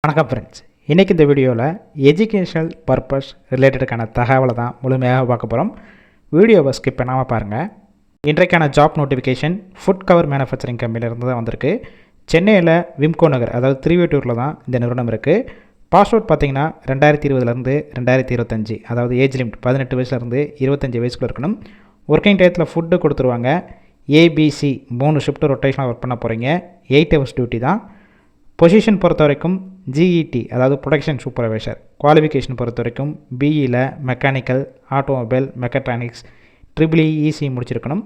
வணக்கம் ஃப்ரெண்ட்ஸ். இன்றைக்கி இந்த வீடியோவில் எஜுகேஷனல் பர்பஸ் ரிலேட்டடுக்கான தகவலை தான் முழுமையாக பார்க்க போகிறோம். வீடியோவை ஸ்கிப் பண்ணாமல் பாருங்கள். இன்றைக்கான job notification food cover manufacturing கம்பெனியிலேருந்து தான் வந்திருக்கு. சென்னையில் விம்கோ நகர், அதாவது திருவேட்டூரில் தான் இந்த நிறுவனம் இருக்குது. பாஸ் அவுட் பார்த்திங்கன்னா 2020 2025, அதாவது ஏஜ் லிமிட் 18 வயசுலேருந்து 25 வயசுக்குள்ள இருக்கணும். ஒர்க்கிங் டயத்தில் ஃபுட்டு கொடுத்துருவாங்க. ஏபிசி 3 ஷிஃப்ட்டு ரொட்டேஷனாக ஒர்க் பண்ண போகிறீங்க. 8 ஹவர்ஸ் டியூட்டி தான். பொசிஷன் பொறுத்த வரைக்கும் ஜிஇடி, அதாவது ப்ரொடக்ஷன் சூப்பர்வைசர். குவாலிஃபிகேஷன் பொறுத்த வரைக்கும் பிஇயில் மெக்கானிக்கல், ஆட்டோமொபைல், மெக்கட்ரானிக்ஸ், இஇசி முடிச்சிருக்கணும்.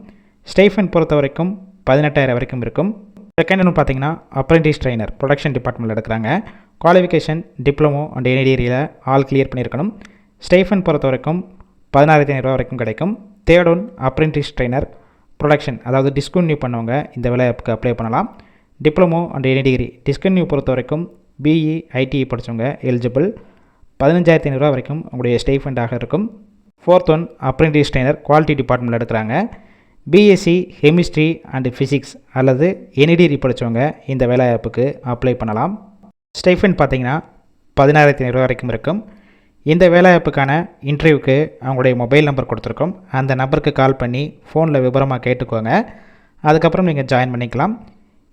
ஸ்டைஃபன் பொறுத்த வரைக்கும் 18,000 வரைக்கும் இருக்கும். செகண்ட் ஒன்று பார்த்தீங்கன்னா அப்ரெண்டிஸ் ட்ரைனர், ப்ரொடக்ஷன் டிபார்ட்மெண்ட்டில் எடுக்கிறாங்க. குவாலிஃபிகேஷன் டிப்ளமோ அண்ட் என்ஐடியில் ஆல் கிளியர் பண்ணியிருக்கணும். ஸ்டைஃபன் பொறுத்த வரைக்கும் 16,500 வரைக்கும் கிடைக்கும். Third one apprentice trainer production, அதாவது டிஸ்கன்டினியூ பண்ணவங்க இந்த வேலைவாய்ப்புக்கு அப்ளை பண்ணலாம். Diploma and any degree discontinue பொறுத்த வரைக்கும் பிஇ ஐடிஇ படித்தவங்க எலிஜிபிள். 15,500 வரைக்கும் உங்களுடைய ஸ்டைஃபண்டாக இருக்கும். Fourth one apprentice trainer quality டிபார்ட்மெண்ட்டில் எடுக்கிறாங்க. பிஎஸ்சி கெமிஸ்ட்ரி அண்டு ஃபிசிக்ஸ் அல்லது எனி டிகிரி படித்தவங்க இந்த வேலைவாய்ப்புக்கு அப்ளை பண்ணலாம். ஸ்டைஃபண்ட் பார்த்திங்கன்னா 16,500 வரைக்கும் இருக்கும். இந்த வேலைவாய்ப்புக்கான இன்டர்வியூக்கு அவங்களுடைய மொபைல் நம்பர் கொடுத்துருக்கோம். அந்த நம்பருக்கு கால் பண்ணி ஃபோனில் விவரமாக கேட்டுக்கோங்க. அதுக்கப்புறம் நீங்கள் ஜாயின் பண்ணிக்கலாம்.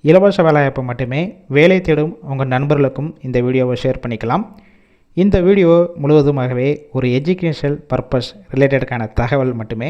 இலவச வேலைவாய்ப்பு மட்டுமே. வேலை தேடும் உங்கள் நண்பர்களுக்கும் இந்த வீடியோவை ஷேர் பண்ணிக்கலாம். இந்த வீடியோ முழுவதுமாகவே ஒரு எஜுகேஷனல் பர்பஸ் ரிலேட்டடுக்கான தகவல் மட்டுமே.